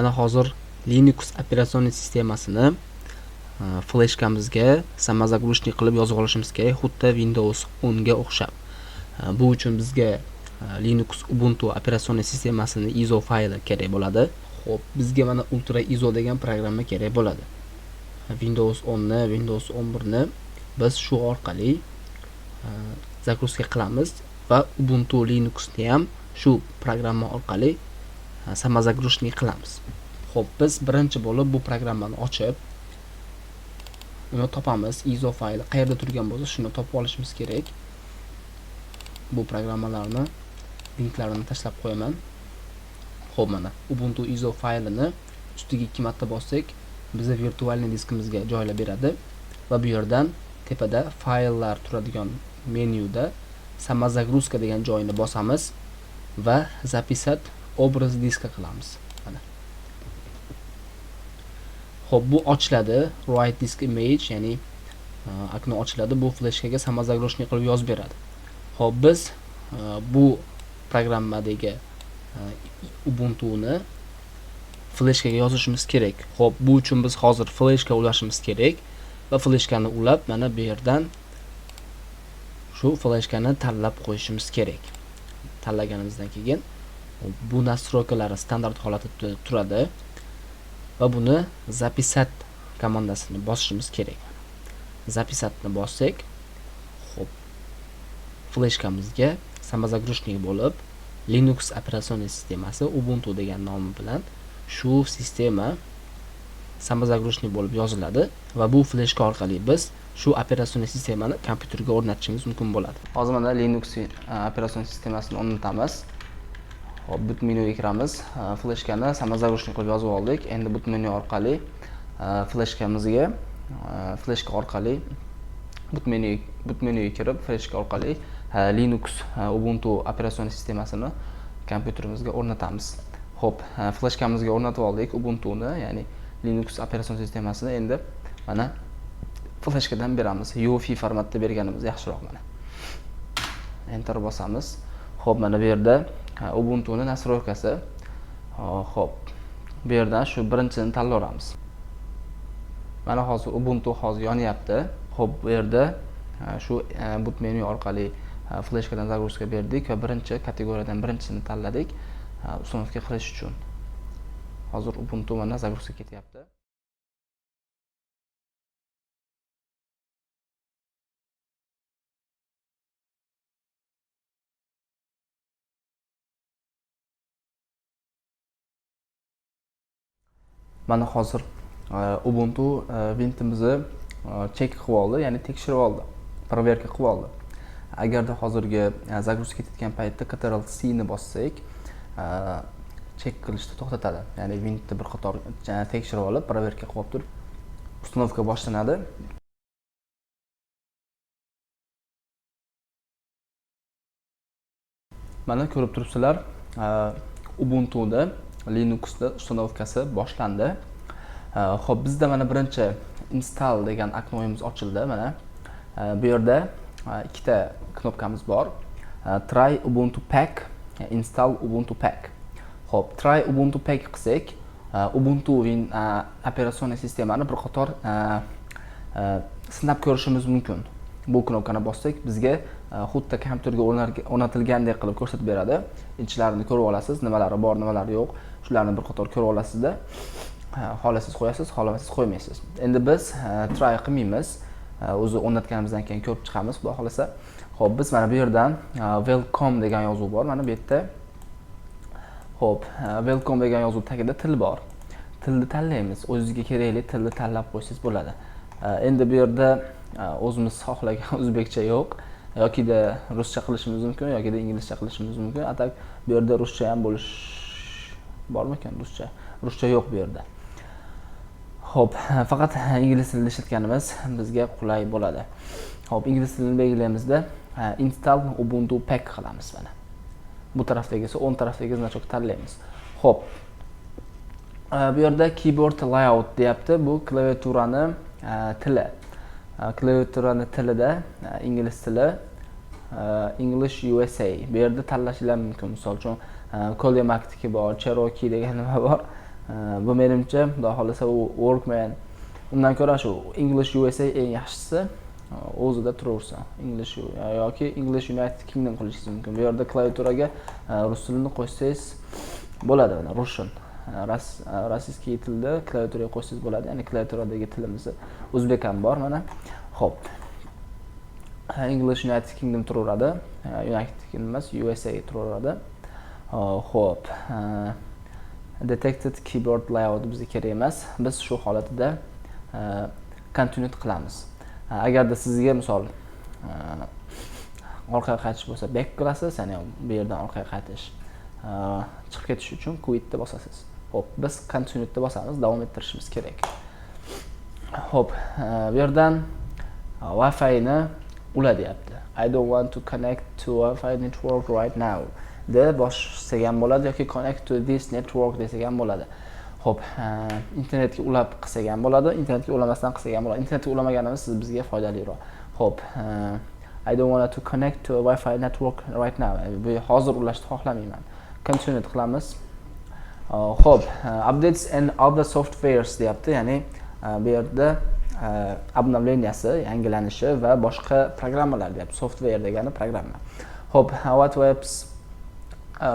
Mana hozir Linux operatsion sistemasini fleshkamizga samazagrushnik qilib yozib olishimiz kerak, xuddi Windows 10 ga o'xshab. Bu uchun bizga Linux Ubuntu operatsion sistemasini ISO fayli kerak bo'ladi. Xo'p, bizga mana Ultra ISO degan programma kerak bo'ladi. Windows 10 ni, Windows 11 ni biz shu orqali загрузка qilamiz va Ubuntu Linux ni ham shu programma orqali samazagrushnik qilamiz. Xo'p, biz birinchi bo'lib bu programmani ochib uni topamiz. ISO fayli qayerda turgan bo'lsa, shuni topib olishimiz kerak. Bu programmalarni linklarini tashlab qo'yaman. Xo'p, mana Ubuntu ISO faylini ustiga 2 marta bossak, bizni virtualniy diskimizga joylab beradi va bu yerdan tepada fayllar turadigan menyuda samazagruska degan joyini bosamiz va zapisat obraz diska qilamiz. Mana. Xo'p, bu ochiladi. Write disk image, ya'ni akni ochiladi. Bu fleshkaga samazagrushnik qilib yozib beradi. Xo'p, biz bu programmadagi Ubuntu ni fleshkaga yozishimiz kerak. Xo'p, bu uchun biz hozir fleshka ulashimiz kerak va fleshkani ulab, mana bu yerdan shu fleshkani tanlab qo'yishimiz kerak. Tanlaganimizdan keyin bu nastroykalari standart holatda turadi va buni zapisat komandasini bosishimiz kerak. Zapisatni bossak, xo'p, fleshkamizga samazagrushnik bo'lib Linux operatsion sistemasi Ubuntu degan nomi bilan shu sistema samazagrushnik bo'lib yoziladi va bu fleshka orqali biz shu operatsion sistemani kompyuterga o'rnatishimiz mumkin bo'ladi. Hozir mana Linux operatsion sistemasini o'rnatamiz. Hop, boot menyuga kiramiz. Fleshkani samazagrushnik qilib yozib oldik. Endi boot menyu orqali fleshkamizga boot menyuga kirib, fleshka orqali Linux Ubuntu operatsion sistemasini kompyuterimizga o'rnatamiz. Xo'p, fleshkamizga o'rnatib oldik Ubuntu'ni, ya'ni Linux operatsion sistemasini. Endi mana fleshkadan beramiz. UEFI formatda berganimiz yaxshiroq mana. Enter bosamiz. Xo'p, mana bu yerda Ubuntu'ni nastroykasi. Xo'p, bu yerdan shu birinchisini tanlayveramiz. Mana hozir Ubuntu hozir yonyapti. Xo'p, bu yerda shu boot menyu orqali fleshkadan загрузка berdik va birinchi kategoriyadan birinchisini tanladik ustunovka qilish uchun. Hozir Ubuntu mana загрузка ketyapti. Mana hozir Ubuntu vintimizni check qilib oldi, ya'ni tekshirib oldi, proverka qilib oldi. Agarda hozirgi загрузка ketayotgan paytda Ctrl+C ni bossak, check qilishni to'xtatadi. Ya'ni vintni bir qator tekshirib olib, proverka qilib turib, ustunovka boshlanadi. Mana ko'rib turibsizlar, Ubuntu'da Linux'da ustunovkasi boshlandi. Xo'p, bizda mana birinchi install degan oknoyimiz ochildi. Mana bu yerda ikkita knopkamiz bor. Try Ubuntu Pack, install Ubuntu Pack. Xo'p, try Ubuntu Pack qilsak, Ubuntu operatsion sistemani bir qator sinab ko'rishimiz mumkin. Bu knopkani bossak, bizga xuddi kompyuterga o'rnatilgandek qilib ko'rsatib beradi. Ichlarini ko'rib olasiz, nimalari bor, nimalari yo'q. Shularni bir qator ko'rib olasizda. Xohlasangiz qo'yasiz, xohlamasangiz qo'ymaysiz. Endi biz try qilmaymiz. O'zi o'rnatganimizdan keyin ko'rib chiqamiz, xudo xolasa. Xo'p, biz mana bu yerdan welcome degan yozuv bor. Mana bu yerda. Xo'p, welcome degan yozuv tagida til bor. Tilni tanlaymiz. O'zingizga kerakli tilni tanlab qo'ysangiz bo'ladi. Endi bu yerda o'zimiz xohlagan o'zbekcha yo'q, yokida ruscha qilishimiz mumkin, yokida inglizcha qilishimiz mumkin. Atak bu yerda ruscha ham bo'lish bormi-kan? Ruscha yo'q bu yerda. Xo'p, faqat ingliz tilida ishlatganimiz bizga qulay bo'ladi. Xo'p, ingliz tilini belgilaymizda install Ubuntu Pack qilamiz mana. Bu tarafdagi esa 10 tarafdagi значок tanlaymiz. Xo'p. Bu yerda keyboard layout deyapti. Bu klaviaturani tili. Klaviaturani tilida ingliz tili, English USA. Bu yerda tanlashlar mumkin. Misol uchun Colemak bor, Cherokee degan nima bor. Bu menimcha, xudo xolasa u Workman. Undan ko'ra shu English USA eng yaxshisi. O'zida turaversa, English yoki English United Kingdom qilishingiz mumkin. Bu yerda klaviaturaga rus tilini qo'shsangiz bo'ladi, mana Russian. Rossiyskiy tilda klaviaturaga qo'shsangiz bo'ladi. Ya'ni klaviaturadagi tilimiz o'zbek ham bor mana. Xo'p. English United Kingdom turaveradi. United Kingdom emas, USA turaveradi. Xo'p. Detected keyboard layout bizga kerak emas. Biz shu holatida continue qilamiz. Agarda sizga misol orqaga qaytish bo'lsa back qilasiz, ya'ni bu yerdan orqaga qaytish, chiqib ketish uchun quit deb bosasiz. Xo'p, biz continue deb bosamiz, davom ettirishimiz kerak. Xo'p, bu yerdan Wi-Fi ni ula deyapti. I don't want to connect to Wi-Fi network right now deb bossak ham bo'ladi yoki connect to this network desak ham bo'ladi. Xo'p, internetga ulab qilsak ham bo'ladi, internetga ulamasdan qilsak ham bo'ladi. Internetga ulamaganimiz bizga foydaliroq. Xo'p, I don't want to connect to a Wi-Fi network right now. Bu hozir ulashni xohlamayman. Continue qilamiz. Xo'p, updates and other softwares deyapti, ya'ni bu yerda обновленияsi, yangilanishi va boshqa programmalar deyapti. Software degani programma. Xo'p, what webs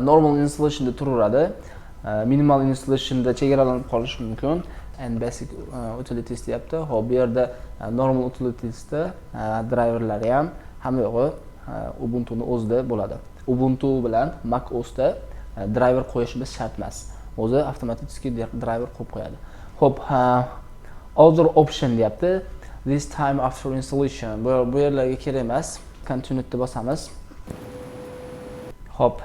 normal installationda turaveradi. Minimal installationda chegaralanib qolishi mumkin. And basic utilities deyapti. Xo'p, bu yerda normal utilitiesda driverlari ham hamma yo'g'i Ubuntu'ni o'zida bo'ladi. Ubuntu bilan Mac OS'da driver qo'yishimiz shart emas. O'zi avtomatik driver qo'yib qo'yadi. Xo'p, other option deyapti. This time after installation. Bu yerlarga kerak emas. Continue deb bosamiz. Xo'p,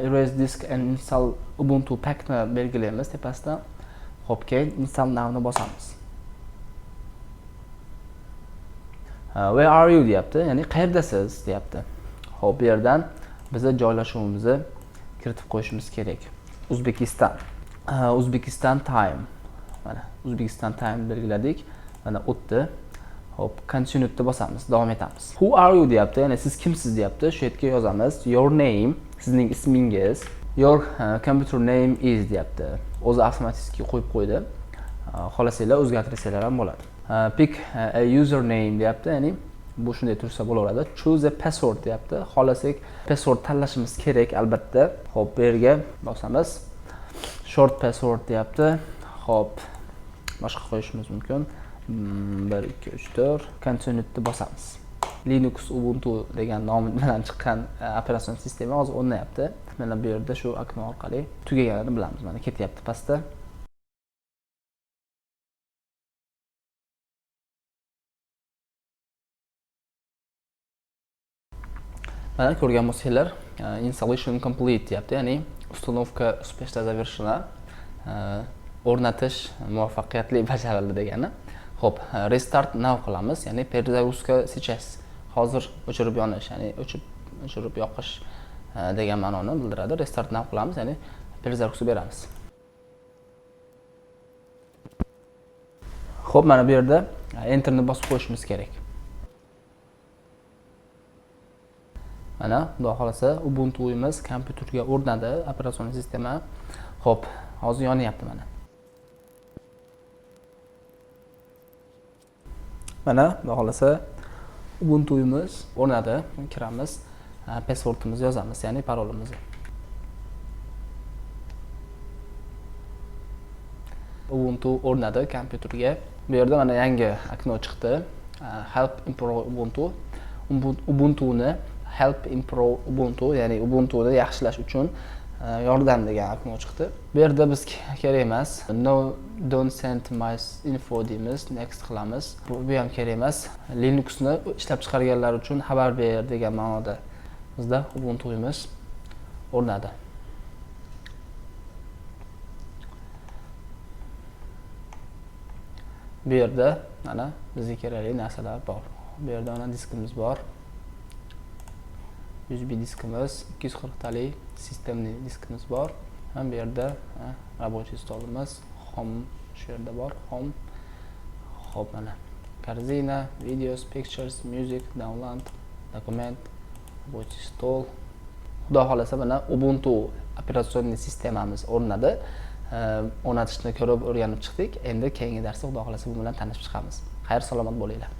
erase disk and install Ubuntu packni belgilaymiz tepasidan. Xo'p, keyin install now'ni bosamiz. Where are you deyapti, ya'ni qayerdasiz deyapti. Xo'p, bu yerdan bizni joylashuvimizni kiritib qo'yishimiz kerak. Uzbekistan. Uzbekistan time. Mana Uzbekistan time belgiladik. Mana o'tdi. Xo'p, continue deb bosamiz, davom etamiz. Who are you deyapti, ya'ni siz kimsiz deyapti. Shu yerga yozamiz. Your name, sizning ismingiz. Your computer name is deyapti. O'zi avtomatik qo'yib qo'ydi. Xohlasanglar o'zgartirsanglar ham bo'ladi. Pick a username deyapti, ya'ni bu shunday tursa bo'laveradi. Choose a password deyapti. Xohlasak password tanlashimiz kerak albatta. Xo'p, bu yerga bosamiz. Short password deyapti. Xo'p, boshqa qo'yishimiz mumkin. 1 2 3 4 continue deb bosamiz. Linux Ubuntu degan nom bilan chiqqan operatsion sistema hozir o'rnayapti. Mana bu yerda shu okno orqali tugaganini bilamiz. Mana ketyapti pastda. Mana ko'rgan bo'lsanglar, installation complete deyapti, ya'ni uстановка успешно завершена. O'rnatish muvaffaqiyatli bajarildi degani. Xo'p, restart now qilamiz, ya'ni перезагрузка сейчас. Hozir o'chirib yonish, ya'ni o'chirib yoqish degan ma'noni bildiradi. Restart now qilamiz, ya'ni перезагрузка beramiz. Xo'p, mana bu yerda enterni bosib qo'yishimiz kerak. Mana, xudo xolasa Ubuntu'miz kompyuterga o'rnadi, operatsion sistema. Xo'p, hozir yonyapti mana. Mana, xudo xolasa Ubuntu'miz o'rnadi. Kiramiz, passwordimizni yozamiz, ya'ni parolimizni. Ubuntu o'rnadi kompyuterga. Bu yerda mana yangi okno chiqdi. Help improve Ubuntu. Ubuntu'ni Help improve Ubuntu, ya'ni Ubuntu'ni yaxshilash uchun yordam degan okno chiqdi. Bu yerda biz kerak emas. No don't send my info deymiz, next qilamiz. Bu ham kerak emas. Linuxni ishlab chiqarganlar uchun xabar ber degan ma'noda bizda Ubuntu'miz o'rnadi. Bu yerda mana bizga kerakli narsalar bor. Bu yerda mana diskimiz bor. USB diskimiz, 240 talik sistemli diskimiz bor. Ham bu yerda рабочий stolimiz, home shu yerda bor, home. Xo'p, mana korзина, videos, pictures, music, download, document, рабочий stol. Xudo xolasa mana Ubuntu operatsion sistemamiz o'rnadi. o'rnatishni ko'rib o'rganib chiqdik. Endi keyingi darsda xudo xolasa bu bilan tanishib chiqamiz. Xayr, salomat bo'linglar.